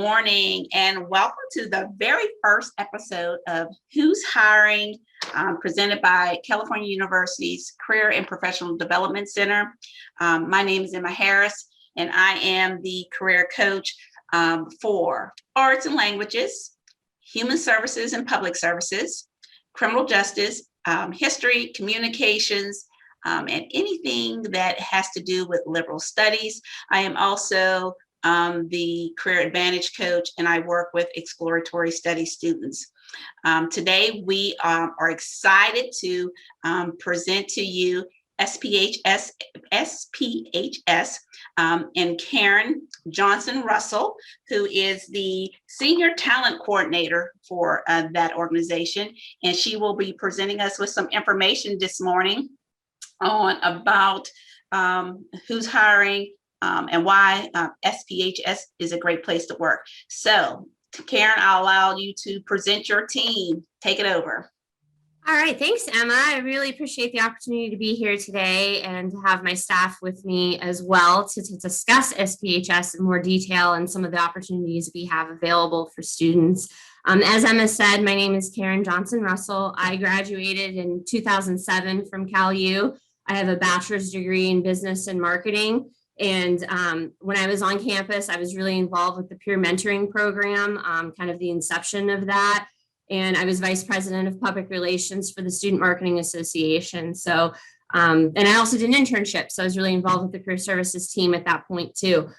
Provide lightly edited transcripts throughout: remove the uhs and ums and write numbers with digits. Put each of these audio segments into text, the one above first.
morning, and welcome to the very first episode of Who's Hiring, presented by California University's Career and Professional Development Center. My name is Emma Harris, and I am the career coach for arts and languages, human services and public services, criminal justice, history, communications, and anything that has to do with liberal studies. I am also the Career Advantage Coach, and I work with exploratory study students. Today, we are excited to present to you SPHS, and Karen Johnson-Russell, who is the Senior Talent Coordinator for that organization. And she will be presenting us with some information this morning about who's hiring, and why SPHS is a great place to work. So, Karen, I'll allow you to present your team. Take it over. All right. Thanks, Emma. I really appreciate the opportunity to be here today and to have my staff with me as well to discuss SPHS in more detail and some of the opportunities we have available for students. As Emma said, my name is Karen Johnson-Russell. I graduated in 2007 from Cal U. I have a bachelor's degree in business and marketing. And when I was on campus, I was really involved with the peer mentoring program, kind of the inception of that. And I was vice president of public relations for the Student Marketing Association. So, and I also did an internship. So I was really involved with the career services team at that point too.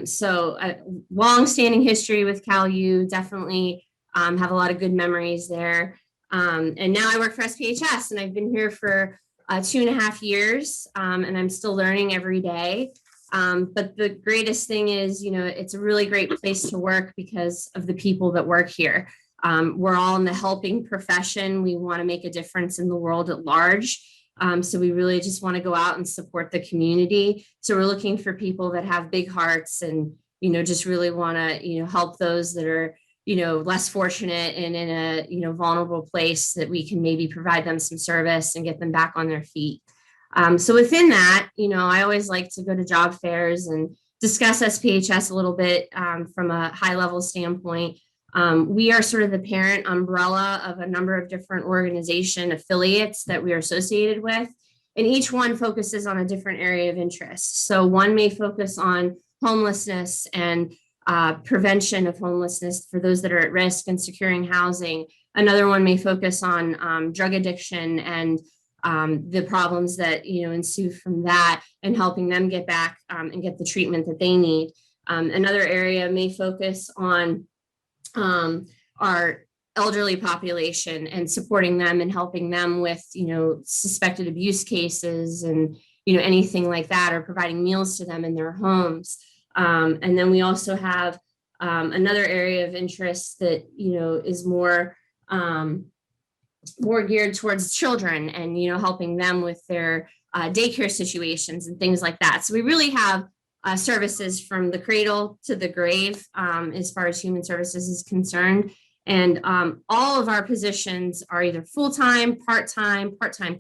So a long-standing history with Cal U, definitely have a lot of good memories there. And now I work for SPHS, and I've been here for 2.5 years, and I'm still learning every day. But the greatest thing is, it's a really great place to work because of the people that work here. We're all in the helping profession. We want to make a difference in the world at large. So we really just want to go out and support the community. So we're looking for people that have big hearts and, just really want to, help those that are less fortunate and in a, vulnerable place, that we can maybe provide them some service and get them back on their feet. So within that, I always like to go to job fairs and discuss SPHS a little bit from a high level standpoint. We are sort of the parent umbrella of a number of different organization affiliates that we are associated with, and each one focuses on a different area of interest. So one may focus on homelessness and prevention of homelessness for those that are at risk and securing housing. Another one may focus on drug addiction and the problems that ensue from that, and helping them get back and get the treatment that they need. Another area may focus on our elderly population and supporting them and helping them with suspected abuse cases and anything like that, or providing meals to them in their homes. And then we also have another area of interest that, is more geared towards children and, helping them with their daycare situations and things like that. So we really have services from the cradle to the grave as far as human services is concerned. And all of our positions are either full-time, part-time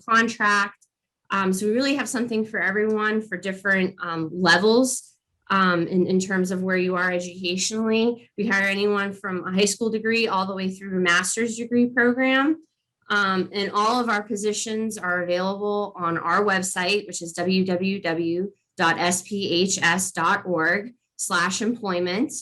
contract. So we really have something for everyone for different levels. In terms of where you are educationally. We hire anyone from a high school degree all the way through a master's degree program. And all of our positions are available on our website, which is www.sphs.org/employment.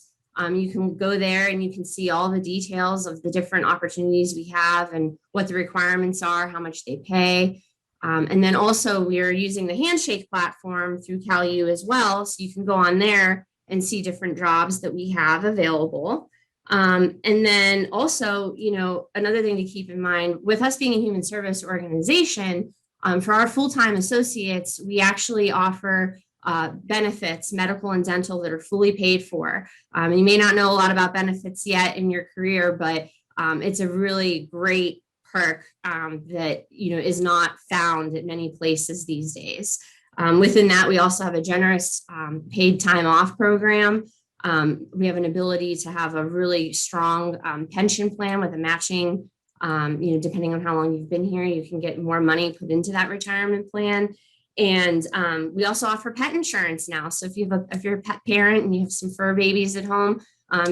You can go there and you can see all the details of the different opportunities we have and what the requirements are, how much they pay. And then also we are using the Handshake platform through Cal U as well. So you can go on there and see different jobs that we have available. And then also, another thing to keep in mind with us being a human service organization, for our full-time associates, we actually offer benefits, medical and dental, that are fully paid for. You may not know a lot about benefits yet in your career, but it's a really great perk that is not found at many places these days. Within that, we also have a generous paid time off program. We have an ability to have a really strong pension plan with a matching, depending on how long you've been here, you can get more money put into that retirement plan. And we also offer pet insurance now. So if you're a pet parent and you have some fur babies at home,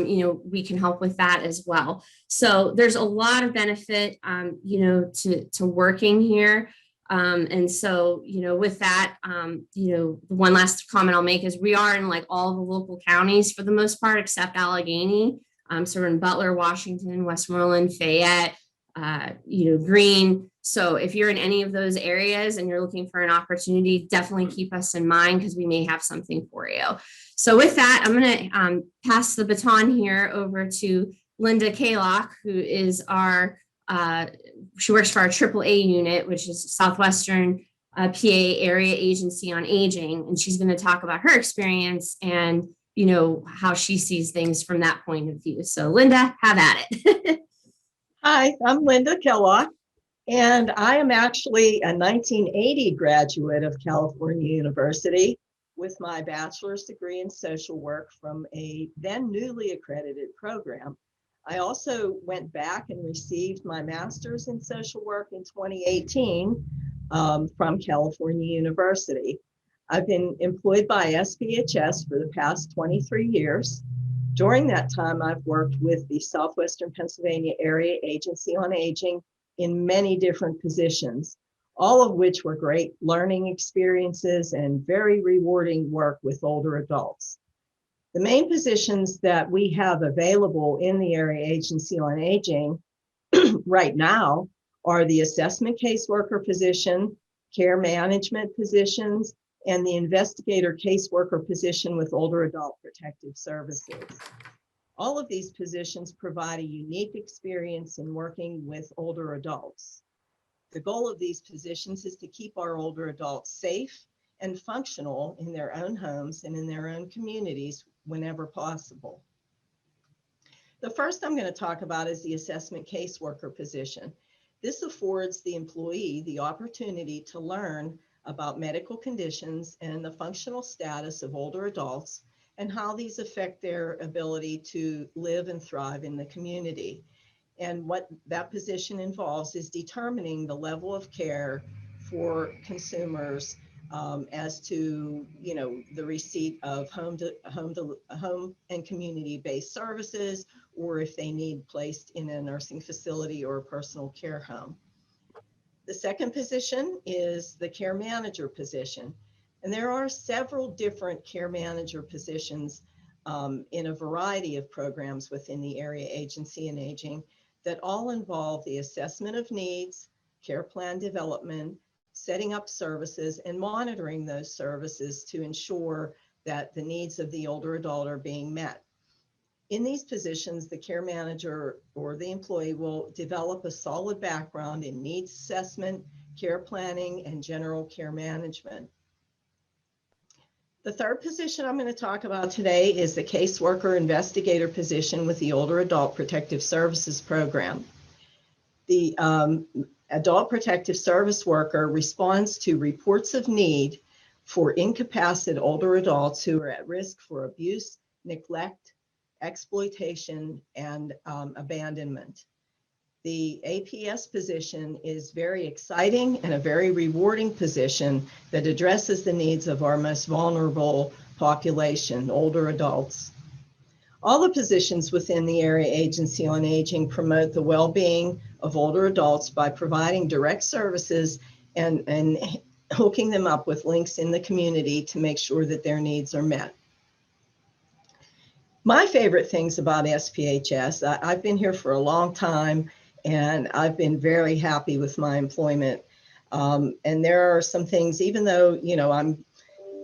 we can help with that as well. So there's a lot of benefit, to working here. And so, with that, the one last comment I'll make is we are in like all the local counties for the most part, except Allegheny. So we're in Butler, Washington, Westmoreland, Fayette, Greene. So if you're in any of those areas and you're looking for an opportunity, definitely keep us in mind because we may have something for you. So with that, I'm going to pass the baton here over to Linda Kellock, who is she works for our AAA unit, which is Southwestern PA Area Agency on Aging. And she's going to talk about her experience and, how she sees things from that point of view. So Linda, have at it. Hi, I'm Linda Kellock, and I am actually a 1980 graduate of California University with my bachelor's degree in social work from a then newly accredited program. I also went back and received my master's in social work in 2018 from California University. I've been employed by SPHS for the past 23 years. During that time, I've worked with the Southwestern Pennsylvania Area Agency on Aging in many different positions, all of which were great learning experiences and very rewarding work with older adults. The main positions that we have available in the Area Agency on Aging right now are the assessment caseworker position, care management positions, and the investigator caseworker position with older adult protective services. All of these positions provide a unique experience in working with older adults. The goal of these positions is to keep our older adults safe and functional in their own homes and in their own communities whenever possible. The first I'm going to talk about is the assessment caseworker position. This affords the employee the opportunity to learn about medical conditions and the functional status of older adults and how these affect their ability to live and thrive in the community. And what that position involves is determining the level of care for consumers as to, the receipt of home and community-based services, or if they need placed in a nursing facility or a personal care home. The second position is the care manager position. And there are several different care manager positions in a variety of programs within the Area Agency on Aging that all involve the assessment of needs, care plan development, setting up services, and monitoring those services to ensure that the needs of the older adult are being met. In these positions, the care manager or the employee will develop a solid background in needs assessment, care planning, and general care management. The third position I'm going to talk about today is the caseworker investigator position with the Older Adult Protective Services Program. The Adult Protective Service Worker responds to reports of need for incapacitated older adults who are at risk for abuse, neglect, exploitation, and abandonment. The APS position is very exciting and a very rewarding position that addresses the needs of our most vulnerable population, older adults. All the positions within the Area Agency on Aging promote the well-being of older adults by providing direct services and hooking them up with links in the community to make sure that their needs are met. My favorite things about SPHS, I've been here for a long time, and I've been very happy with my employment. And there are some things, even though,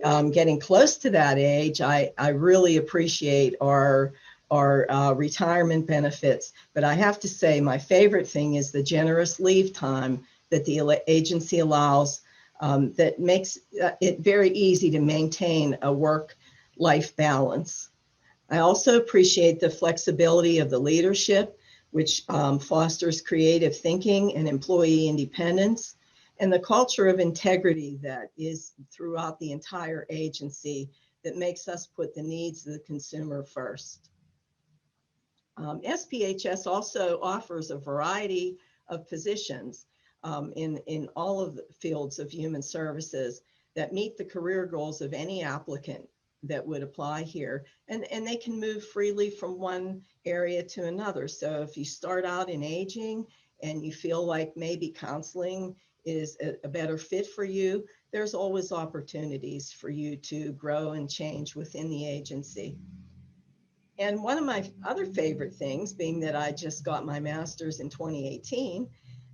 I'm getting close to that age, I really appreciate our retirement benefits. But I have to say, my favorite thing is the generous leave time that the agency allows that makes it very easy to maintain a work-life balance. I also appreciate the flexibility of the leadership, which fosters creative thinking and employee independence, and the culture of integrity that is throughout the entire agency that makes us put the needs of the consumer first. SPHS also offers a variety of positions in all of the fields of human services that meet the career goals of any applicant. that would apply here. And they can move freely from one area to another. So if you start out in aging and you feel like maybe counseling is a better fit for you, there's always opportunities for you to grow and change within the agency. And one of my other favorite things, being that I just got my master's in 2018,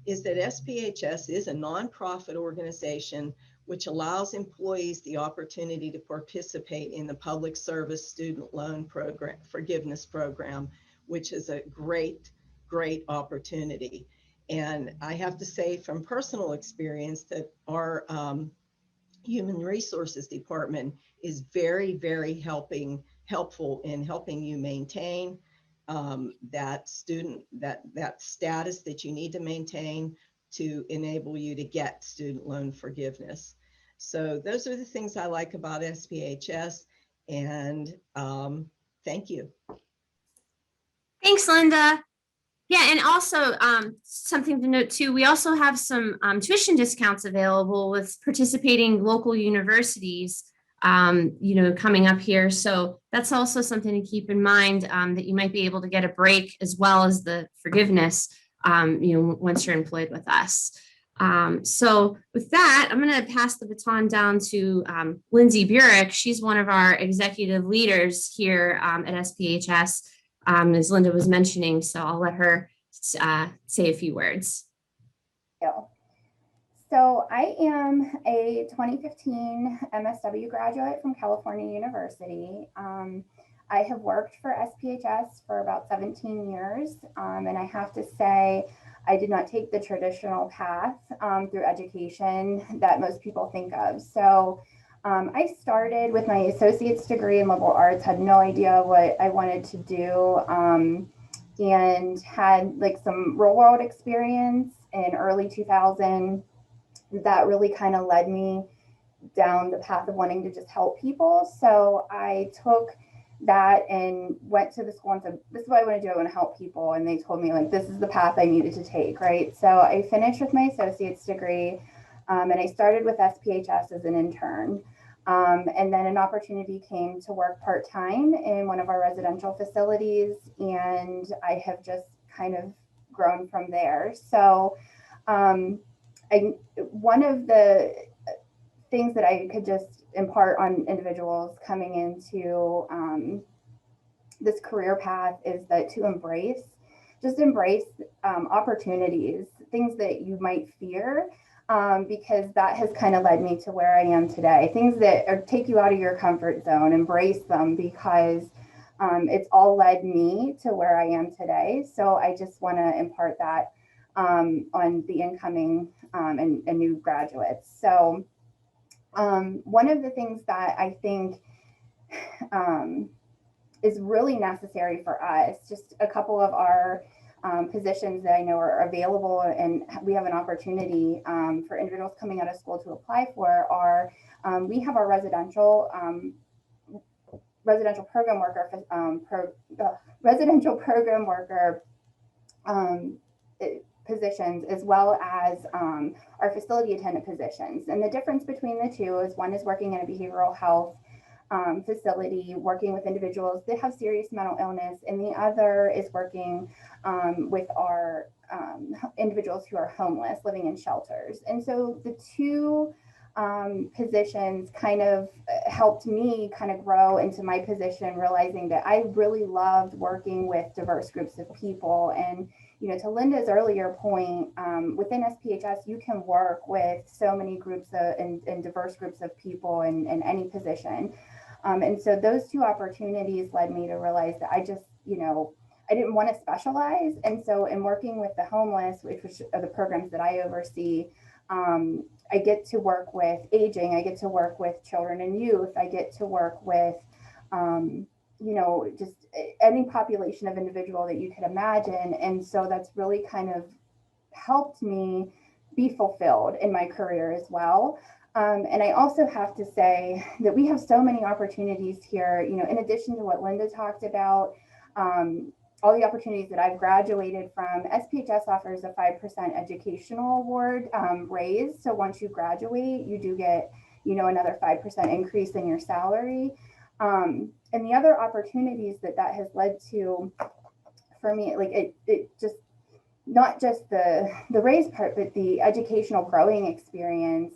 is that SPHS is a nonprofit organization which allows employees the opportunity to participate in the Public Service Student Loan Program, Forgiveness Program, which is a great, great opportunity. And I have to say from personal experience that our Human Resources Department is very, very helpful in helping you maintain that status that you need to maintain to enable you to get student loan forgiveness. So those are the things I like about SPHS, and thank you. Thanks, Linda. Yeah, and also something to note too, we also have some tuition discounts available with participating local universities, coming up here. So that's also something to keep in mind, that you might be able to get a break as well as the forgiveness, once you're employed with us. So with that, I'm going to pass the baton down to Lindsay Burek. She's one of our executive leaders here at SPHS. As Linda was mentioning, so I'll let her say a few words. So I am a 2015 MSW graduate from California University. I have worked for SPHS for about 17 years, and I have to say I did not take the traditional path through education that most people think of. So I started with my associate's degree in liberal arts, had no idea what I wanted to do, and had like some real world experience in early 2000 that really kind of led me down the path of wanting to just help people. So I took that and went to the school and said, this is what I want to do. I want to help people. And they told me like, this is the path I needed to take, right? So I finished with my associate's degree, and I started with SPHS as an intern. And then an opportunity came to work part-time in one of our residential facilities, and I have just kind of grown from there. So one of the things that I could just impart on individuals coming into this career path is that to embrace opportunities, things that you might fear, because that has kind of led me to where I am today. Things that take you out of your comfort zone, embrace them, because it's all led me to where I am today. So I just want to impart that on the incoming and new graduates. So one of the things that I think is really necessary for us, just a couple of our positions that I know are available and we have an opportunity for individuals coming out of school to apply for are, we have our residential program worker positions, as well as our facility attendant positions. And the difference between the two is one is working in a behavioral health facility, working with individuals that have serious mental illness, and the other is working with our individuals who are homeless, living in shelters. And so the two positions kind of helped me kind of grow into my position, realizing that I really loved working with diverse groups of people. And to Linda's earlier point, within SPHS, you can work with so many groups and diverse groups of people in any position. And so those two opportunities led me to realize that I just, I didn't want to specialize. And so in working with the homeless, which are the programs that I oversee, I get to work with aging, I get to work with children and youth, I get to work with, just any population of individual that you could imagine. And so that's really kind of helped me be fulfilled in my career as well. And I also have to say that we have so many opportunities here, in addition to what Linda talked about, all the opportunities that I've graduated from. SPHS offers a 5% educational award raise. So once you graduate, you do get, another 5% increase in your salary. And the other opportunities that has led to for me, like it just not just the raise part, but the educational growing experience.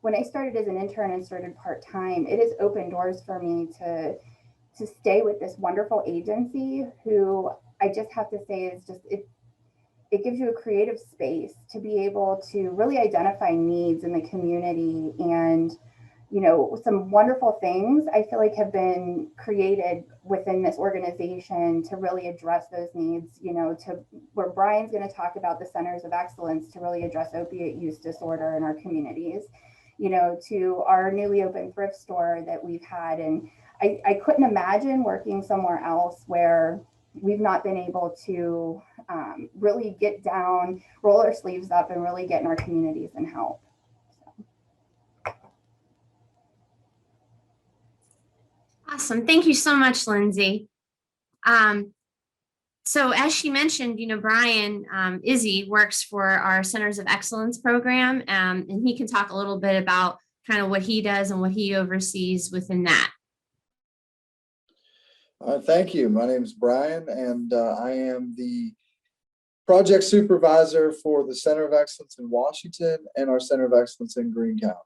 When I started as an intern and started part-time, it has opened doors for me to stay with this wonderful agency who I just have to say is just it gives you a creative space to be able to really identify needs in the community. And some wonderful things I feel like have been created within this organization to really address those needs, to where Brian's going to talk about the centers of excellence to really address opiate use disorder in our communities, to our newly opened thrift store that we've had. And I couldn't imagine working somewhere else where we've not been able to really get down, roll our sleeves up, and really get in our communities and help. Awesome. Thank you so much, Lindsay. So as she mentioned, Brian Izzy works for our Centers of Excellence program, and he can talk a little bit about kind of what he does and what he oversees within that. Thank you. My name is Brian, and I am the project supervisor for the Center of Excellence in Washington and our Center of Excellence in Greene County.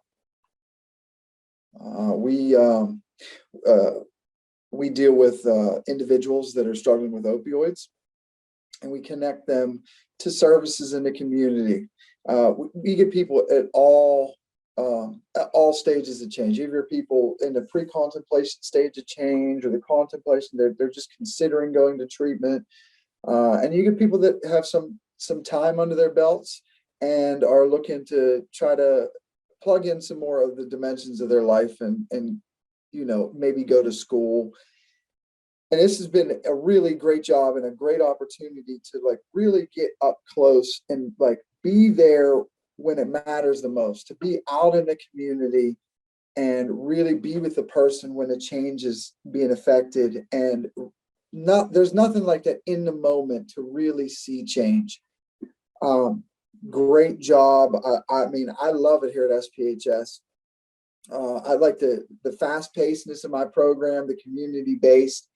We deal with individuals that are struggling with opioids, and we connect them to services in the community. We get people at all stages of change. Either people in the pre-contemplation stage of change or the contemplation, they're just considering going to treatment. And you get people that have some time under their belts and are looking to try to plug in some more of the dimensions of their life and maybe go to school. And this has been a really great job and a great opportunity to really get up close and be there when it matters the most, to be out in the community and really be with the person when the change is being affected. And there's nothing like that in the moment to really see change. Great job. I mean, I love it here at SPHS. I like the fast-pacedness of my program, the community-based,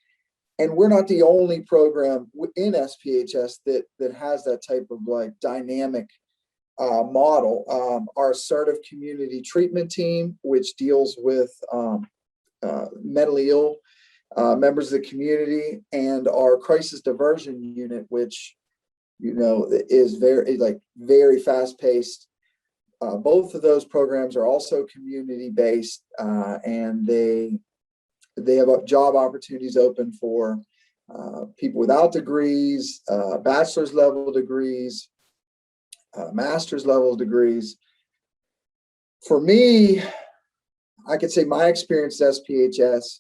and we're not the only program in SPHS that has that type of dynamic model. Our assertive community treatment team, which deals with mentally ill members of the community, and our crisis diversion unit, which is very fast-paced. Both of those programs are also community-based, and they have job opportunities open for people without degrees, bachelor's level degrees, master's level degrees. For me, I could say my experience at SPHS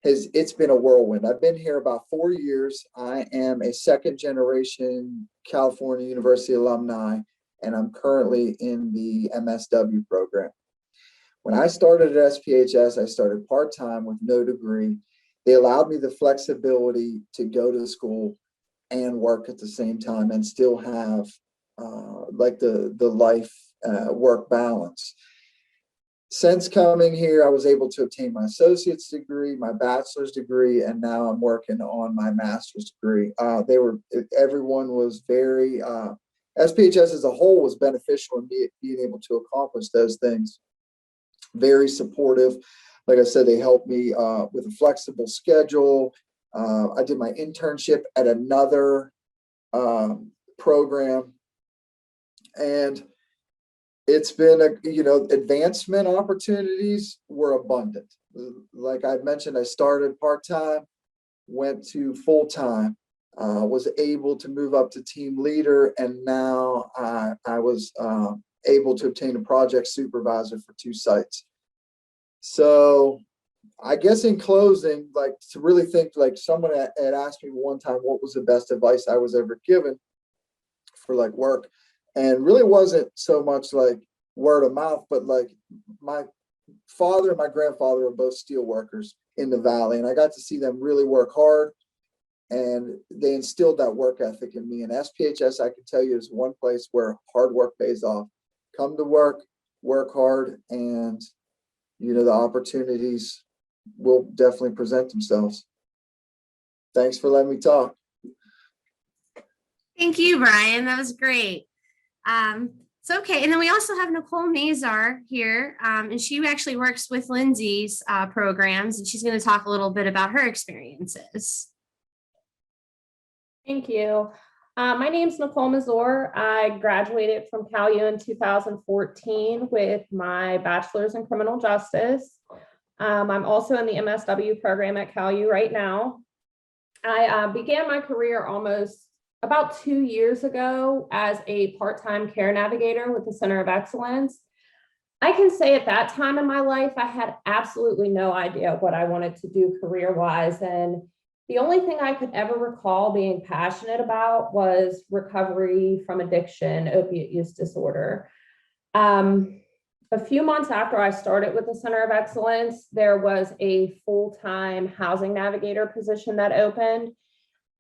it's been a whirlwind. I've been here about 4 years. I am a second generation California University alumni, and I'm currently in the MSW program. When I started at SPHS, I started part-time with no degree. They allowed me the flexibility to go to school and work at the same time and still have the life work balance. Since coming here, I was able to obtain my associate's degree, my bachelor's degree, and now I'm working on my master's degree. Everyone was very, SPHS as a whole was beneficial in being able to accomplish those things. Very supportive. Like I said, they helped me with a flexible schedule. I did my internship at another program, and it's been advancement opportunities were abundant. Like I mentioned, I started part-time, went to full-time, was able to move up to team leader, and now I was able to obtain a project supervisor for 2 sites. So I guess in closing, to really think, someone had asked me one time what was the best advice I was ever given for work. And really wasn't so much word of mouth, but my father and my grandfather were both steel workers in the Valley, and I got to see them really work hard, and they instilled that work ethic in me. And SPHS, I can tell you, is one place where hard work pays off. Come to work hard, and the opportunities will definitely present themselves. Thanks for letting me talk. Thank you, Brian. That was great. So, okay. And then we also have Nicole Mazur here, and she actually works with Lindsay's programs, and she's going to talk a little bit about her experiences. Thank you. My name is Nicole Mazur. I graduated from Cal U in 2014 with my bachelor's in criminal justice. I'm also in the MSW program at Cal U right now. I began my career almost about 2 years ago as a part-time care navigator with the Center of Excellence. I can say at that time in my life, I had absolutely no idea what I wanted to do career-wise. And the only thing I could ever recall being passionate about was recovery from addiction, opiate use disorder. A few months after I started with the Center of Excellence, there was a full-time housing navigator position that opened.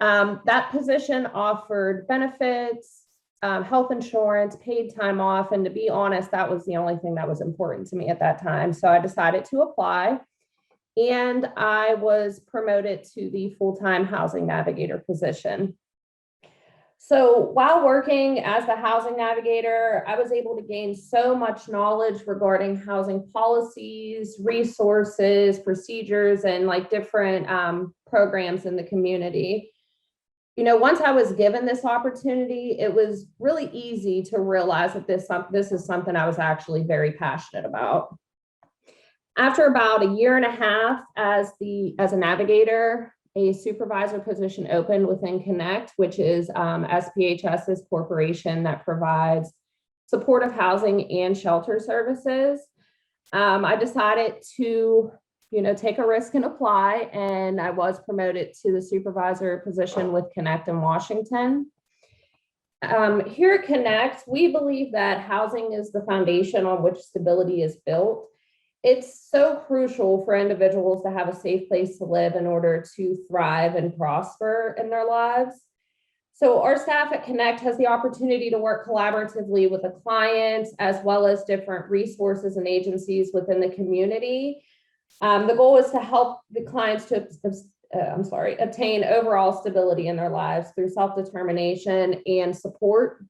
That position offered benefits, health insurance, paid time off, and to be honest, that was the only thing that was important to me at that time. So I decided to apply, and I was promoted to the full-time housing navigator position. So while working as the housing navigator, I was able to gain so much knowledge regarding housing policies, resources, procedures, and like different programs in the community. You know, once I was given this opportunity, it was really easy to realize that this is something I was actually very passionate about. After about a year and a half as a navigator, a supervisor position opened within Connect, which is SPHS's corporation that provides supportive housing and shelter services. I decided to take a risk and apply, and I was promoted to the supervisor position with Connect in Washington. Here at Connect, we believe that housing is the foundation on which stability is built. It's so crucial for individuals to have a safe place to live in order to thrive and prosper in their lives. So our staff at Connect has the opportunity to work collaboratively with the clients as well as different resources and agencies within the community. The goal is to help the clients to obtain overall stability in their lives through self-determination and support.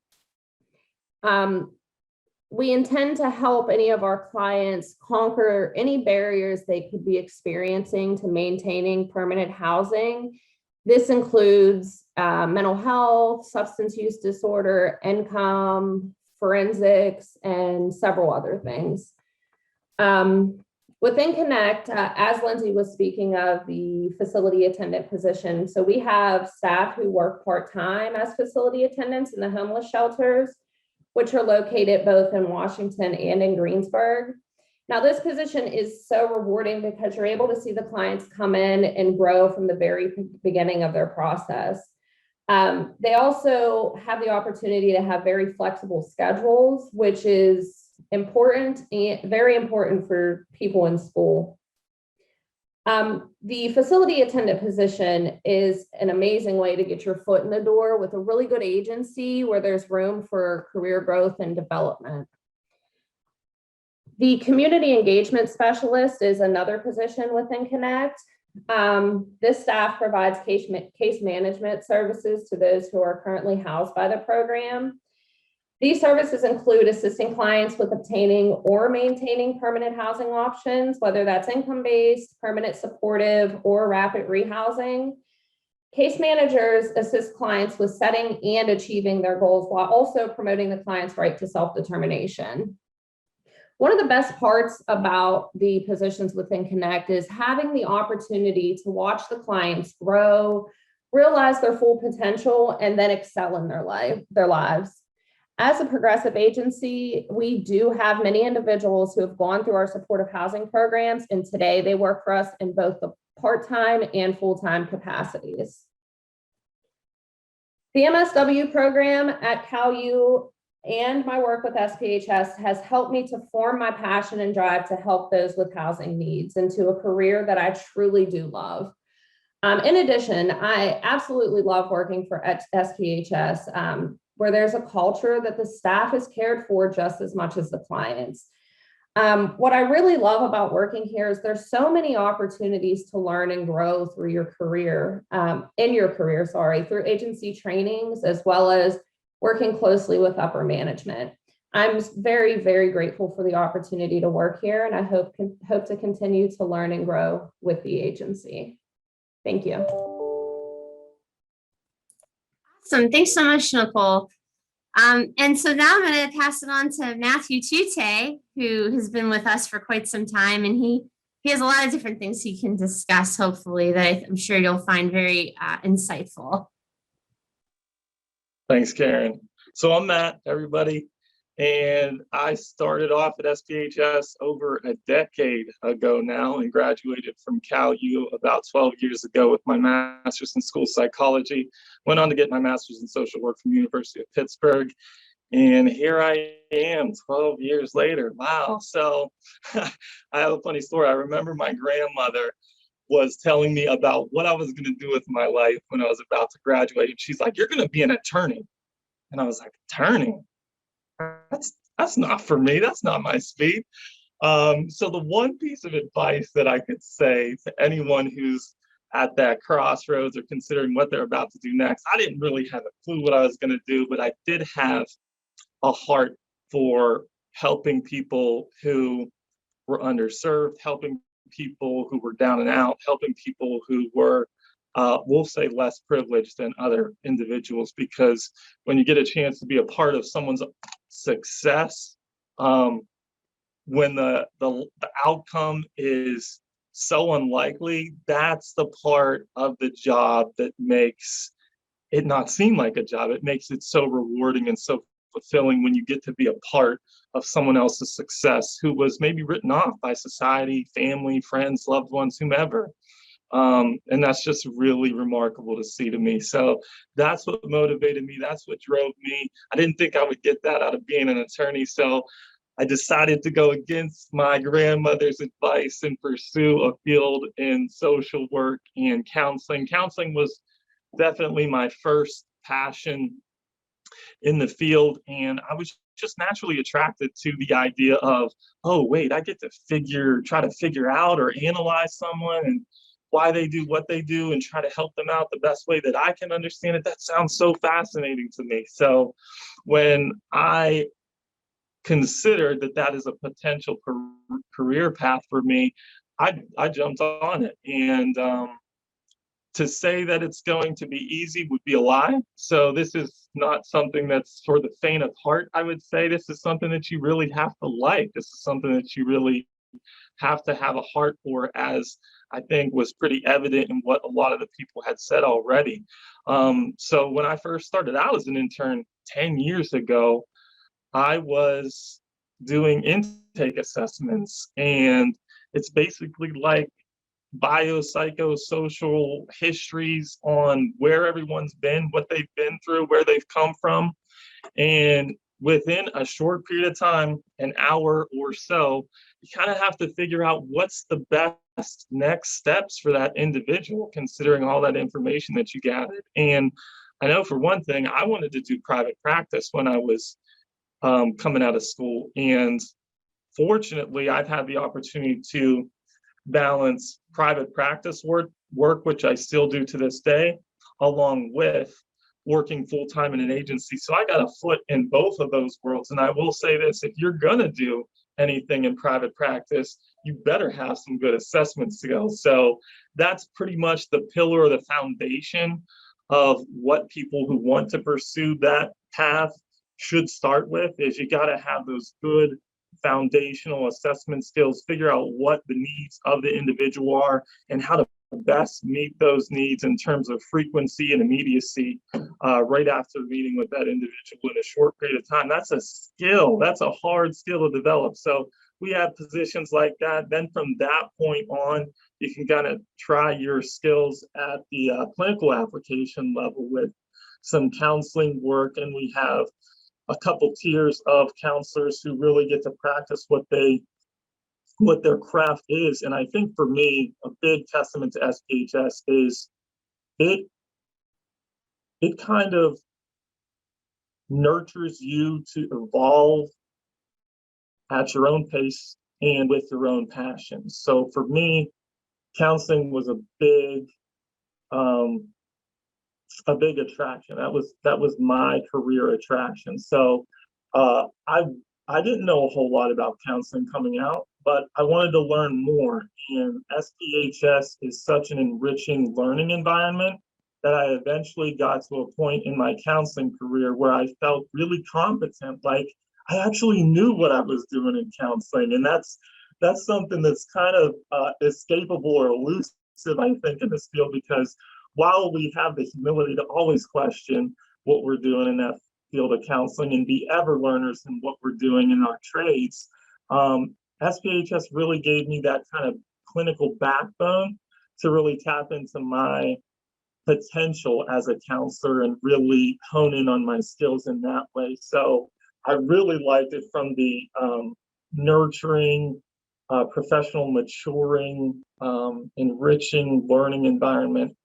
We intend to help any of our clients conquer any barriers they could be experiencing to maintaining permanent housing. This includes mental health, substance use disorder, income, forensics, and several other things. Within Connect, as Lindsay was speaking of the facility attendant position, so we have staff who work part-time as facility attendants in the homeless shelters, which are located both in Washington and in Greensburg. Now, this position is so rewarding because you're able to see the clients come in and grow from the very beginning of their process. They also have the opportunity to have very flexible schedules, which is important and very important for people in school. The facility attendant position is an amazing way to get your foot in the door with a really good agency where there's room for career growth and development. The community engagement specialist is another position within Connect. This staff provides case management services to those who are currently housed by the program. These services include assisting clients with obtaining or maintaining permanent housing options, whether that's income-based, permanent supportive, or rapid rehousing. Case managers assist clients with setting and achieving their goals while also promoting the client's right to self-determination. One of the best parts about the positions within Connect is having the opportunity to watch the clients grow, realize their full potential, and then excel in their lives. As a progressive agency, we do have many individuals who have gone through our supportive housing programs, and today they work for us in both the part-time and full-time capacities. The MSW program at Cal U and my work with SPHS has helped me to form my passion and drive to help those with housing needs into a career that I truly do love. In addition, I absolutely love working for SPHS, where there's a culture that the staff is cared for just as much as the clients. What I really love about working here is there's so many opportunities to learn and grow through your career, through agency trainings, as well as working closely with upper management. I'm very, very grateful for the opportunity to work here, and I hope to continue to learn and grow with the agency. Thank you. Awesome. Thanks so much, Nicole. And so now I'm going to pass it on to Matthew Tute, who has been with us for quite some time, and he has a lot of different things he can discuss, hopefully, that I'm sure you'll find very insightful. Thanks, Karen. So I'm Matt, everybody, and I started off at SPHS over a decade ago now and graduated from Cal U about 12 years ago with my master's in school psychology. Went on to get my master's in social work from the University of Pittsburgh. And here I am 12 years later. Wow. So I have a funny story. I remember my grandmother was telling me about what I was going to do with my life when I was about to graduate. And she's like, "You're going to be an attorney." And I was like, "Attorney? That's not for me. That's not my speed." So the one piece of advice that I could say to anyone who's at that crossroads or considering what they're about to do next, I didn't really have a clue what I was going to do, but I did have a heart for helping people who were underserved, helping people who were down and out, helping people who were, we'll say, less privileged than other individuals. Because when you get a chance to be a part of someone's success, when the outcome is so unlikely, that's the part of the job that makes it not seem like a job. It makes it so rewarding and so fulfilling when you get to be a part of someone else's success who was maybe written off by society, family, friends, loved ones, whomever. And that's just really remarkable to see to me. So that's what motivated me. That's what drove me. I didn't think I would get that out of being an attorney. So I decided to go against my grandmother's advice and pursue a field in social work and counseling. Counseling was definitely my first passion in the field. And I was just naturally attracted to the idea of, oh, wait, I get to try to figure out or analyze someone and why they do what they do and try to help them out the best way that I can understand it. That sounds so fascinating to me. So when I considered that is a potential career path for me, I jumped on it. And to say that it's going to be easy would be a lie. So this is not something that's for the faint of heart, I would say. This is something that you really have to like. This is something that you really have to have a heart for, as I think was pretty evident in what a lot of the people had said already. So when I first started out as an intern 10 years ago, I was doing intake assessments, and it's basically like biopsychosocial histories on where everyone's been, what they've been through, where they've come from. And within a short period of time, an hour or so, you kind of have to figure out what's the best next steps for that individual, considering all that information that you gathered. And I know for one thing, I wanted to do private practice when I was coming out of school. And fortunately, I've had the opportunity to balance private practice work, which I still do to this day, along with working full-time in an agency. So I got a foot in both of those worlds. And I will say this, if you're gonna do anything in private practice, you better have some good assessment skills. So that's pretty much the pillar or the foundation of what people who want to pursue that path should start with, is you gotta have those good foundational assessment skills, figure out what the needs of the individual are and how to best meet those needs in terms of frequency and immediacy right after meeting with that individual in a short period of time. That's a skill. That's a hard skill to develop. So we have positions like that. Then from that point on, you can kind of try your skills at the clinical application level with some counseling work. And we have a couple tiers of counselors who really get to practice what their craft is. And I think for me, a big testament to SPHS is it kind of nurtures you to evolve at your own pace and with your own passions. So for me, counseling was a big attraction. That was my career attraction. So I didn't know a whole lot about counseling coming out, but I wanted to learn more. And SPHS is such an enriching learning environment that I eventually got to a point in my counseling career where I felt really competent, like I actually knew what I was doing in counseling. And that's something that's kind of escapable or elusive, I think, in this field, because while we have the humility to always question what we're doing in that field of counseling and be ever learners in what we're doing in our trades, SPHS really gave me that kind of clinical backbone to really tap into my potential as a counselor and really hone in on my skills in that way. So I really liked it from the nurturing, professional maturing, enriching learning environment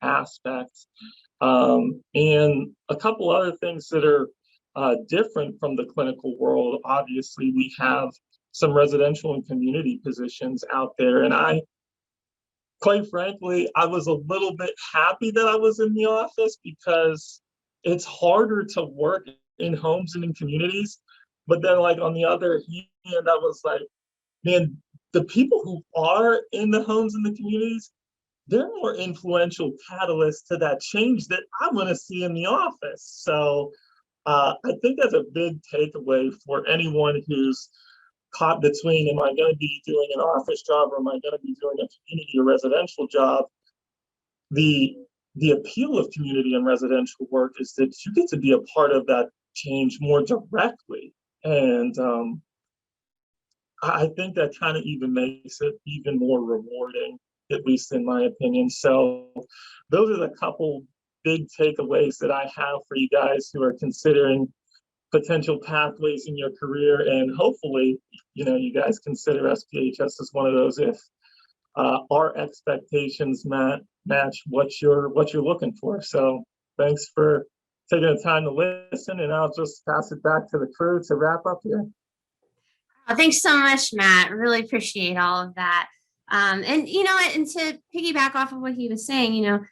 aspects. And a couple other things that are different from the clinical world. Obviously, we have some residential and community positions out there. And quite frankly, I was a little bit happy that I was in the office because it's harder to work in homes and in communities. But then, like, on the other hand, I was like, man, the people who are in the homes and the communities, they're more influential catalysts to that change that I want to see in the office. So I think that's a big takeaway for anyone who's caught between, am I going to be doing an office job or am I going to be doing a community or residential job? The appeal of community and residential work is that you get to be a part of that change more directly. And I think that kind of even makes it even more rewarding, at least in my opinion. So those are the couple big takeaways that I have for you guys who are considering potential pathways in your career. And hopefully, you guys consider SPHS as one of those if our expectations match what you're looking for. So thanks for taking the time to listen, and I'll just pass it back to the crew to wrap up here. Oh, thanks so much, Matt. Really appreciate all of that. And to piggyback off of what he was saying,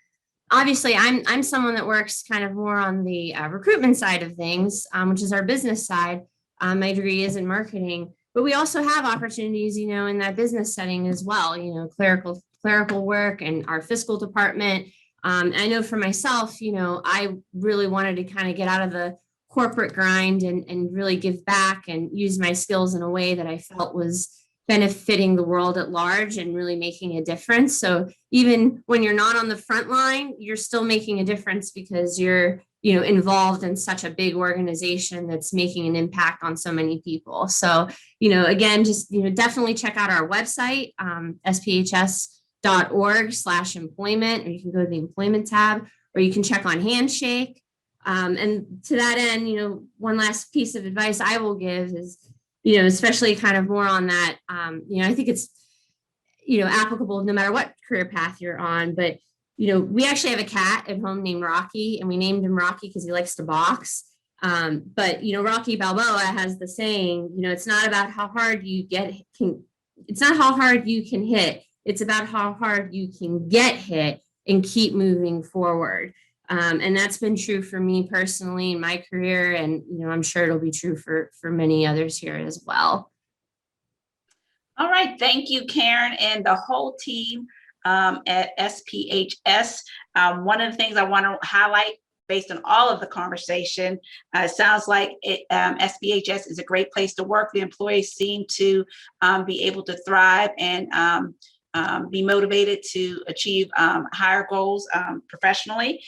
obviously I'm someone that works kind of more on the recruitment side of things, which is our business side. My degree is in marketing, but we also have opportunities, in that business setting as well, clerical work and our fiscal department. I know for myself, I really wanted to kind of get out of the corporate grind and really give back and use my skills in a way that I felt was benefiting the world at large and really making a difference. So even when you're not on the front line, you're still making a difference because you're, involved in such a big organization that's making an impact on so many people. So, again, just, definitely check out our website, SPHS.org/employment, or you can go to the employment tab, or you can check on Handshake. And to that end, one last piece of advice I will give is, especially kind of more on that, I think it's, applicable no matter what career path you're on. But, we actually have a cat at home named Rocky, and we named him Rocky because he likes to box. But, Rocky Balboa has the saying, it's not about how hard you it's not how hard you can hit. It's about how hard you can get hit and keep moving forward. And that's been true for me personally in my career. And, I'm sure it'll be true for many others here as well. All right. Thank you, Karen, and the whole team at SPHS. One of the things I want to highlight based on all of the conversation, sounds like SPHS is a great place to work. The employees seem to be able to thrive and be motivated to achieve higher goals professionally.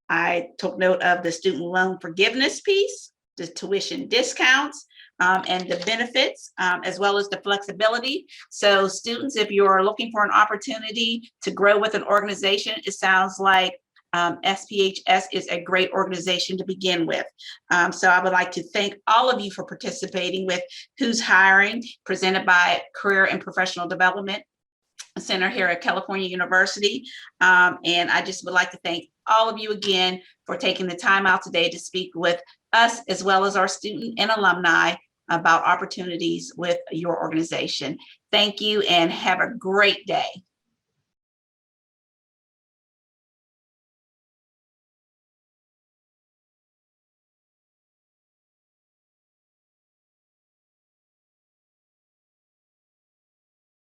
I took note of the student loan forgiveness piece, the tuition discounts, and the benefits, as well as the flexibility. So students, if you're looking for an opportunity to grow with an organization, it sounds like SPHS is a great organization to begin with. So I would like to thank all of you for participating with Who's Hiring, presented by Career and Professional Development Center here at California University. And I just would like to thank all of you again for taking the time out today to speak with us, as well as our student and alumni about opportunities with your organization. Thank you and have a great day.